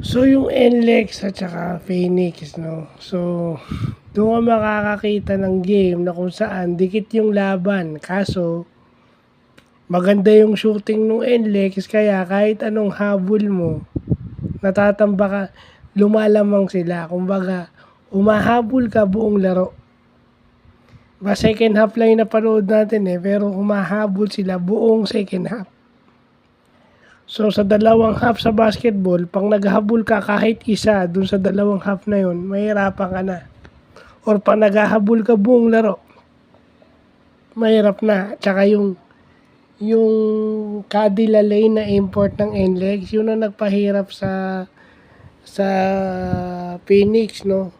So, yung NLEX at saka Phoenix, no? So, doon ka makakakita ng game na kung saan dikit yung laban. Kaso, maganda yung shooting ng NLEX kaya kahit anong habol mo, natatamba ka, lumalamang sila. Kumbaga, umahabol ka buong laro. Second half lang yung napanood natin pero humahabol sila buong second half. So sa dalawang half sa basketball, pag naghahabol ka kahit isa dun sa dalawang half na yun, mahirapan ka na. Or pag naghahabol ka buong laro, mahirap na. Tsaka yung Cadilla Lane na import ng NLEX, yun ang nagpahirap sa Phoenix, no?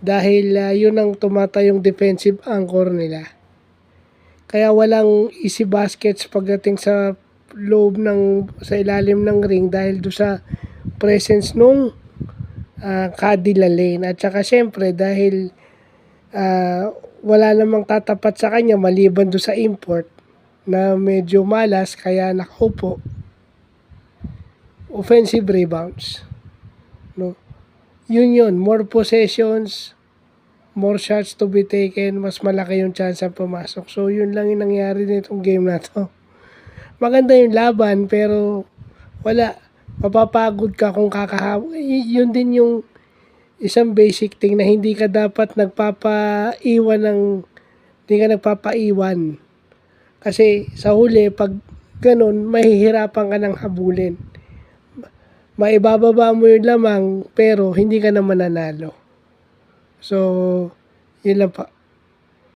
Dahil yun ang tumatayong defensive anchor nila. Kaya walang easy baskets pagdating sa sa ilalim ng ring dahil do sa presence nung Cadilla Lane. At saka syempre dahil wala namang tatapat sa kanya maliban do sa import na medyo malas kaya nakaupo. Offensive rebounds. No? Yun, more possessions, more shots to be taken, mas malaki yung chance ang pumasok. So, yun lang yung nangyari nitong game na to. Maganda yung laban, pero wala. Mapapagod ka kung kakahabol. Yun din yung isang basic thing na hindi ka dapat hindi ka nagpapaiwan. Kasi sa huli, pag ganun, mahihirapan ka ng habulin. Maibababa mo yung lamang, pero hindi ka na mananalo. So, yun lang pa.